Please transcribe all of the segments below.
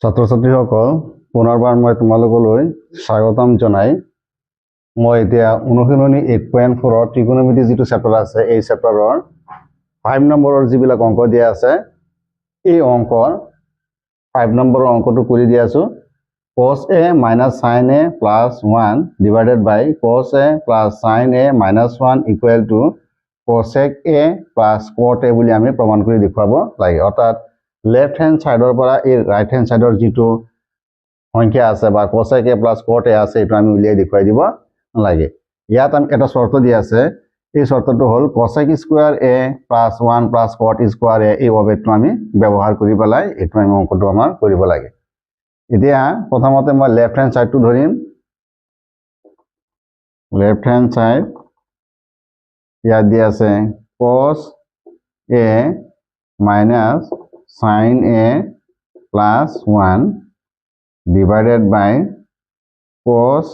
ছাত্ৰ ছাত্ৰীসকল পুনৰবাৰ মই তোমালোকলৈ স্বাগতম জনাই মই এতিয়া অনুশীলনী 8.4 ত্ৰিকোণমিতি যিটো চেপ্টাৰ আছে এই চেপ্টাৰৰ 5 নম্বৰৰ যিবিলাক অংক দিয়া আছে এই অংকৰ 5 নম্বৰৰ অংকটো কৰি দি আছো cos a minus sin a plus 1 divided by cos a plus sin a minus 1 equal to cosec a plus cot a বুলি আমি প্ৰমাণ কৰি দেখুৱাব লাগে অৰ্থাৎ লেফট হ্যান্ড সাইডৰ পৰা এই ৰাইট হ্যান্ড সাইডৰ যিটো সংখ্যা আছে বা cosec a plus cot a আছে এটা আমি উলিয়াই দেখুৱাই দিব লাগে ইয়াত আমি এটা শর্ত দিয়া আছে এই শর্তটো হল cosec square a plus 1 plus cot square a এই অবেটো আমি ব্যৱহাৰ কৰি পেলাই এটো আমি অংকটো আমাৰ কৰিব লাগে এতিয়া প্ৰথমতে মই লেফট হ্যান্ড সাইডটো ধৰিম লেফট হ্যান্ড সাইড ইয়াত দিয়া আছে cos a minus sin a plus 1 divided by cos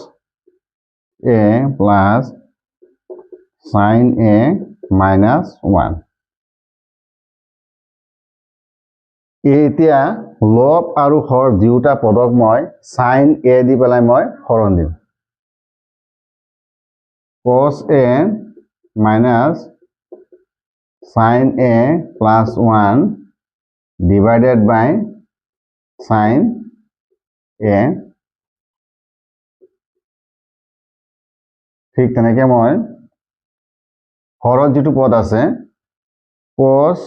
a plus sin a minus 1 এতিয়া লব আৰু হৰ দুটা পদক মই sin a দি পেলাই মই হৰণ দিম cos a minus sin a plus 1 divided by sin a ঠিক তেনেকে মই হৰৰ যেটো পদ আছে cos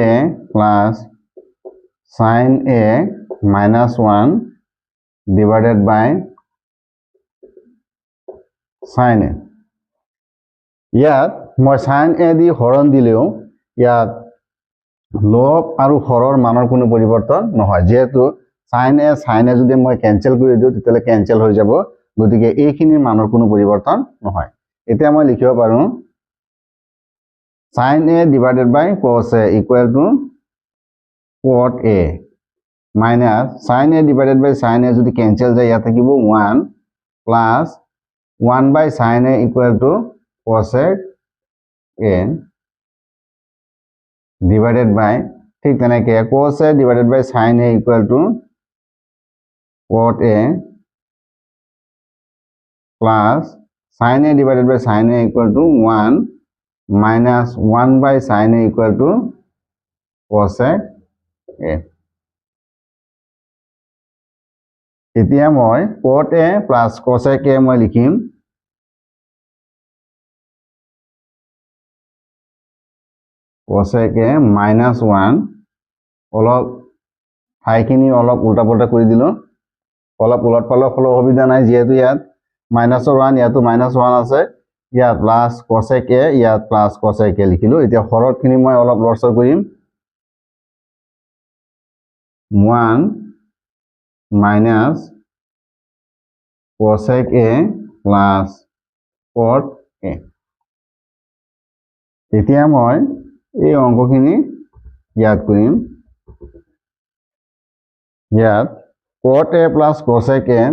a plus sin a minus 1 divided by sin a ইয়াত মই sin a দি হৰণ দিলেও ইয়াত লব আৰু হৰৰ মানৰ কোনো পৰিৱৰ্তন নহয় যেহেতু sin a যদি মই ক্যান্সেল কৰি দিও তেতিয়ালে ক্যান্সেল হৈ যাব গতিকে এইখিনিৰ মানৰ কোনো পৰিৱৰ্তন নহয় এতিয়া মই লিখিব পাৰো sin a divided by cos a equal to cot a minus sin a divided by sin a যদি ক্যান্সেল যায় ইয়াত থাকিব 1 plus 1 by sin a equal to cosec a divided by ঠিক তেনেকে cos a divided by sin a equal to cot a plus sin a divided by sin a equal to 1 minus 1 by sin a equal to cosec a এতিয়া মই cot a plus cosec a মই লিখিম cosec a minus 1 অলপ ঠাইখিনি অলপ উল্টা পাল্টা কৰি দিলো অলপ উলট পালট হলো অসুবিধা নাই যেহেতু ইয়াত -1 ইয়াতো -1 আছে ইয়াত প্লাস cosec a ইয়াত প্লাস cosec a লিখিলো এতিয়া হৰতখিনি মই অলপ লৰচৰ কৰিম 1 minus cosec a plus cot a এতিয়া মই এই অংকখিনি ইয়াত কৰিম ইয়াত cot a plus cosec a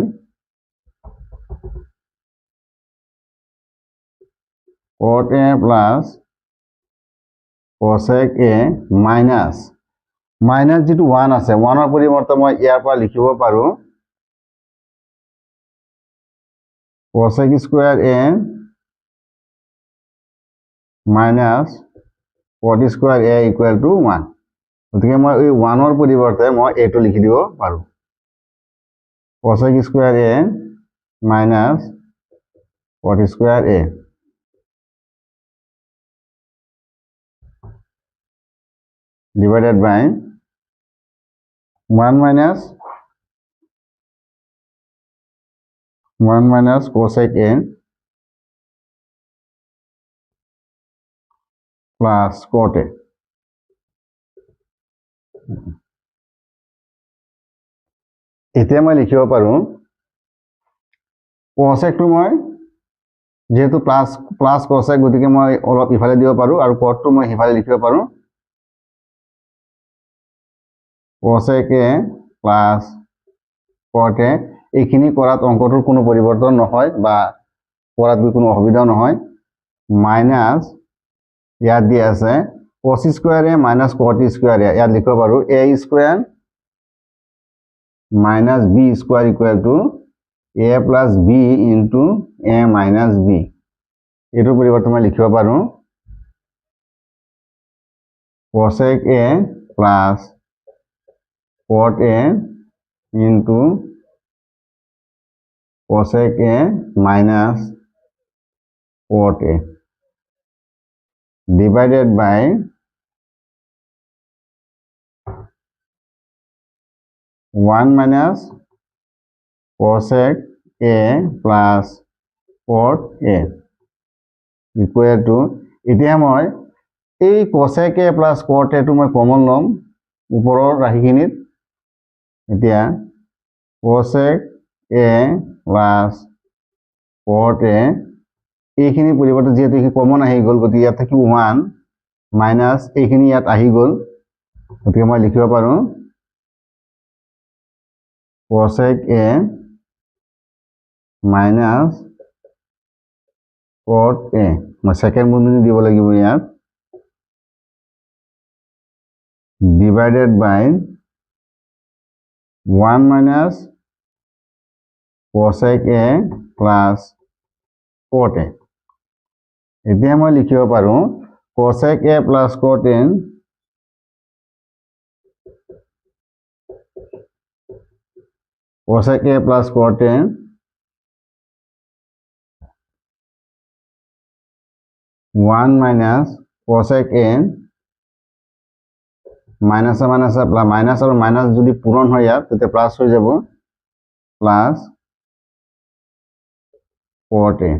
cot a plus cosec a minus যেটো 1 আছে 1 ৰ পৰিৱৰ্তে মই ইয়াৰ পৰা লিখিব পাৰো cosec square a minus cot square a equal to 1 গতিকে মই এই 1 ৰ পৰিৱৰ্তে মই এটো লিখি দিব পাৰো cosec square a minus cot square a divided by 1 minus cosec a plus cot a এতিয়া মই লিখিব পাৰো cosec টো মই যেহেতু প্লাস cosec গতিকে মই অলপ ইফালে দিব পাৰো আৰু cot টো মই ইফালে লিখিব পাৰো cosec a plus cot a এইখিনি কৰাত অংকটোৰ কোনো পৰিৱৰ্তন নহয় বা কৰাত কোনো অসুবিধা নহয় মাইনাস ইয়াত দিয়া আছে cos square a minus cot square a ইয়াত লিখিব পাৰো a square minus b square equal to a plus b into a minus b. এইটো পৰিৱৰ্তে মই লিখিব পাৰোঁ cosec a plus cot a into cosec a minus cot a divided by 1 minus cosec a plus cot a equal to এতিয়া মই এই cosec a plus cot a টো মই কমন লম ওপৰৰ ৰাশিখিনিত এতিয়া cosec a plus cot a এইখিনি পৰিৱৰ্তে যেহেতু এই কমন আহি গ'ল গতিকে ইয়াত থাকিব 1 মাইনাস এইখিনি ইয়াত আহি গ'ল গতিকে মই লিখিব পাৰোঁ cosec a minus cot a মই সেকেন্ড বন্ধনী দিব লাগিব ইয়াত divided by 1 minus cosec a plus cot a এতিয়া মই লিখিব পাৰোঁ cosec a plus cot a cosec a plus cot a one minus cosec a minus minus minus और minus যদি পূরণ হয় ইয়াত তেতিয়া প্লাস হৈ যাব plus cot a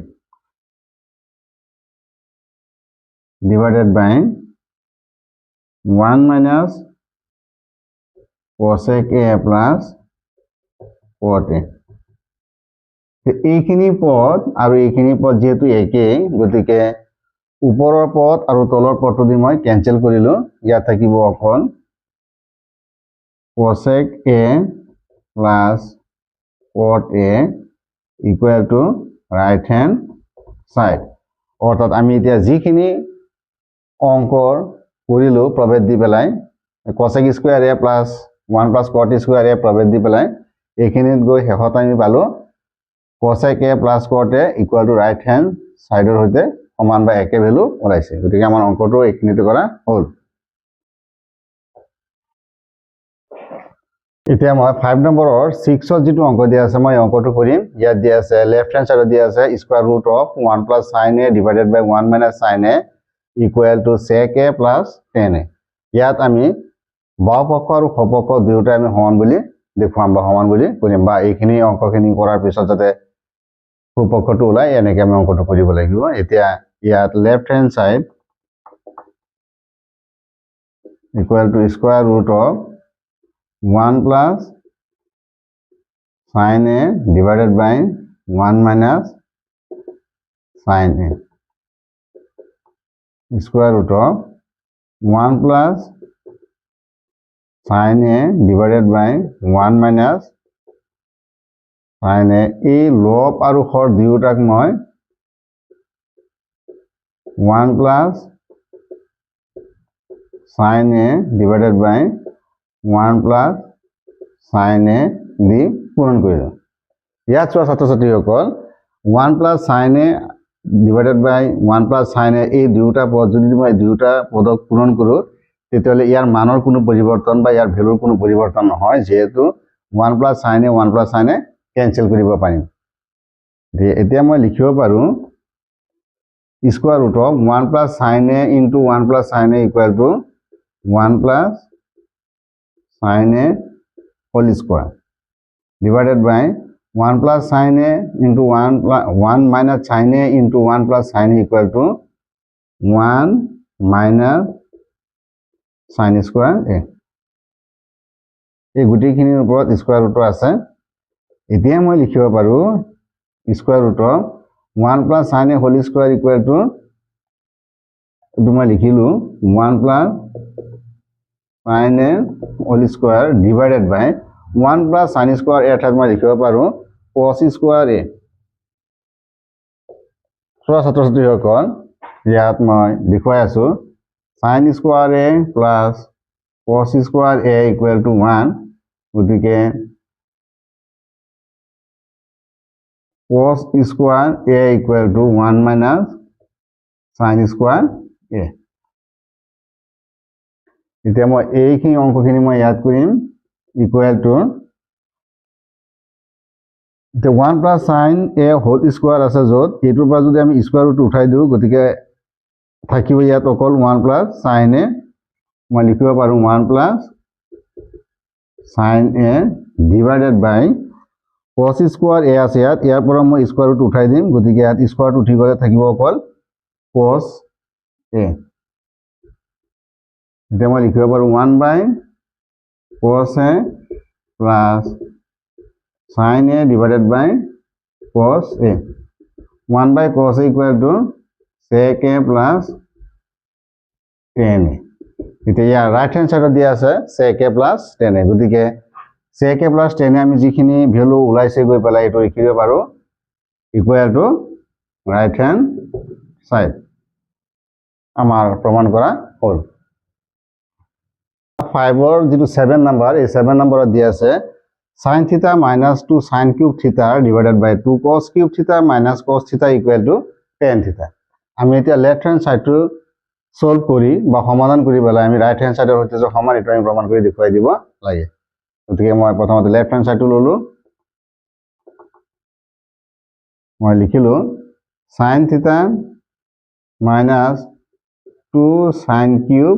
divided by 1 minus cosec a plus cot a এইখিনি পদ আৰু এইখিনি পদ যেহেতু একেই গতিকে ওপৰৰ পদ আৰু তলৰ পদটো দি মই কেনসেল কৰিলো ইয়াত থাকিব অকল cosec a plus cot a equal to right hand side অৰ্থাৎ আমি এতিয়া যিখিনি অংকৰ কৰিলো প্ৰভেদ দি পেলাই cosec square a plus 1 plus cot square a প্ৰভেদ দি পেলাই এইখিনিত গৈ শেষত আমি পালো cosec a plus cot a equal to right hand side ৰ হৈতে সমান বা একে ভ্যালু ওলাইছে গতিকে আমাৰ অংকটো এইখিনিতে কৰা হ'ল এতিয়া মই 5 নম্বৰৰ 6 ৰ যেটো অংক দিয়া আছে মই অংকটো কৰিম ইয়াত দিয়া আছে লেফট হ্যান্ড সাইডত দিয়া আছে square root of 1 plus sin a divided by 1 minus sin a equal to sec a plus tan a ইয়াত আমি বাও পক্ষ আৰু খ পক্ষ দুয়োটা আমি সমান বুলি দেখুৱাম বা সমান বুলি কৰিম বা এইখিনি অংকখিনি কৰাৰ পিছত যাতে পক্ষটো ওলাই এনেকৈ আমি অংকটো কৰিব লাগিব এতিয়া ইয়াত left hand side equal to square root of 1 plus sin a divided by 1 minus sin a square root of 1 plus sin a divided by 1 minus sin a এই লব আৰু হৰ দুয়োটাক মই 1 plus sin a divided by 1 plus sin a দি পূৰণ কৰিলো ইয়াত চোৱা ছাত্ৰ-ছাত্ৰীসকল 1 plus sin a divided by 1 plus sin a এই দুয়োটা পদ যদি মই দুয়োটা পদক পূৰণ কৰো তেতিয়াহলে ইয়াৰ মানৰ কোনো পৰিৱৰ্তন বা ইয়াৰ ভ্যালুৰ কোনো পৰিৱৰ্তন নহয় যেহেতু 1 plus sin a 1 plus sin a cancel কৰিব পাৰিম এতিয়া মই লিখিব পাৰো square root of 1 plus sin a into 1 plus sin a equal to 1 plus sin a whole square divided by 1 plus sin a into 1 minus sin a into 1 plus sin a equal to 1 minus sin square a এই গুটিখিনিৰ ওপৰত square root আছে এতিয়া মই লিখিব পাৰো square root 1 plus sin a whole square equal to এটো মই লিখিলো 1 plus sin a whole square divided by 1 plus sin square a অর্থাৎ মই লিখিব পাৰো cos square a সৰা ছাত্ৰ-ছাত্ৰীসকল ইয়াত মই দেখুৱাই আছো sin square a plus cos square a equal to 1 গতিকে cos square a equal to 1 minus sin square a। এতিয়া মই এইখিনি অংকখিনি মই ইয়াত কৰিম ইকুৱেল টু এতিয়া 1 plus sin a whole square আছে য'ত এইটোৰ পৰা যদি আমি স্কোয়াৰ ৰুট উঠাই দিওঁ গতিকে থাকিব ইয়াত অকল 1 প্লাছ sin a। মই লিখিব পাৰোঁ 1 plus sin a divided by cos square a আছে ইয়াত, ইয়াৰ পৰা মই স্কোয়াৰ ৰুট উঠাই দিম গতিকে ইয়াত স্কোয়াৰ ৰুট উঠি গ'লে থাকিব অকল cos a। এতিয়া মই লিখিব পাৰোঁ 1 by cos a plus sin a divided by cos a। 1 by cos a equal to sec a plus tan a। এতিয়া ইয়াৰ ৰাইট হেণ্ড সাইডত দিয়া আছে sec a plus tan a, গতিকে sec a plus tan a আমি যিখিনি value ওলাইছে গৈ পেলাই এইটো লিখিব পাৰোঁ equal to right hand side. আমাৰ প্ৰমাণ কৰা হ'ল। 5ৰ যিটো 7 নাম্বাৰ, এই 7 নম্বৰত দিয়া আছে sin থিটা মাইনাছ 2 sin কিউব থিটা ডিভাইডেড বাই 2 cos কিউব থিটা মাইনাছ cos থিটা ইকুৱেল টু tan থিটা। আমি এতিয়া লেফট হেণ্ড সাইডটো সলভ কৰি বা সমাধান কৰি পেলাই আমি ৰাইট হেণ্ড সাইডৰ সৈতে যে সমান এইটো আমি প্ৰমাণ কৰি দেখুৱাই দিব লাগে। গতিকে মই প্ৰথমতে লেফট হেণ্ড সাইডটো ল'লোঁ। মই লিখিলোঁ sin থিটা মাইনাছ 2 sin কিউব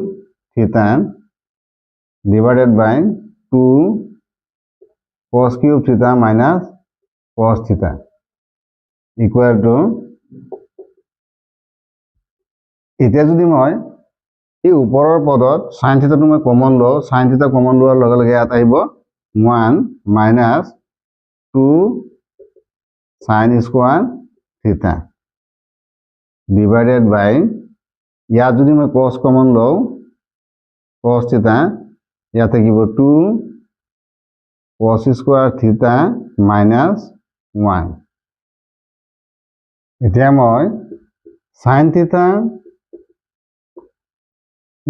থিটা divided by 2 cos cube theta minus cos theta equal to এতিয়া যদি মই এই ওপৰৰ পদত sin theta টো মই কমন লওঁ, sin theta কমন লোৱাৰ লগে লগে ইয়াত আহিব 1 minus 2 sin square theta divided by ইয়াত যদি মই cos কমন লওঁ cos theta ইয়াত থাকিব 2 cos square theta minus 1। এতিয়া মই sin theta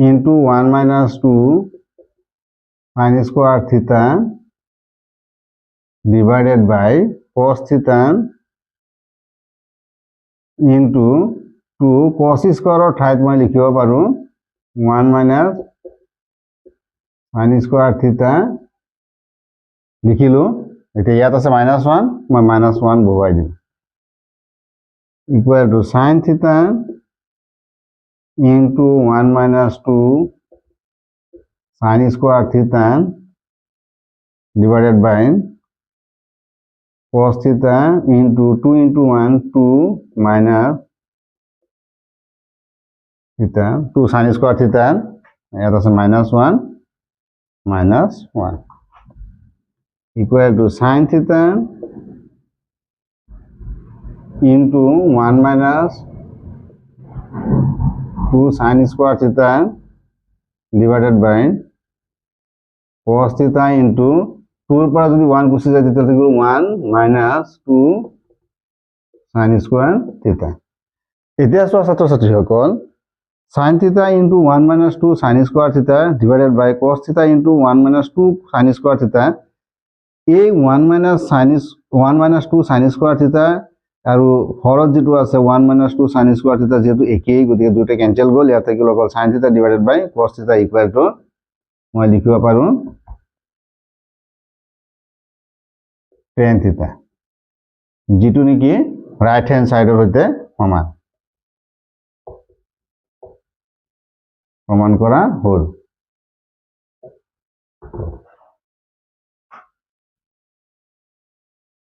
into 1 minus 2 sin square theta divided by cos theta into 2 cos square ঠাইত মই লিখিব পাৰোঁ 1 minus sin square theta লিখিলোঁ। এতিয়া ইয়াত আছে -1, মই -1 বহুৱাই দিম equal to sin theta into 1 minus 2 sin square theta divided by cos theta into 2 into 1 2 minus theta 2 sin square theta ইয়াত আছে -1 equal to sin theta into 1 minus 2 sin square theta divided by cos theta into 2 পৰা যদি 1 গুচি যায় তেতিয়া থাকিব 1 minus 2 sin square theta। এতিয়া চোৱা ছাত্ৰ-ছাত্ৰীসকল sin theta into 1 minus 2 sin square theta divided by cos theta into 1 minus 2 sin square theta এই 1 minus 2 sin square theta আৰু হৰত যেটো আছে 1 minus 2 sin square theta যেটো একেই গতিকে দুটা ক্যান্সেল গ'ল, ইয়াত থাকিল অকল sin theta divided by cos theta equal to মই লিখিব পাৰোঁ tan theta যেটো নেকি ৰাইট হেণ্ড সাইডৰ সৈতে সমান। প্ৰমাণ কৰা হ'ল।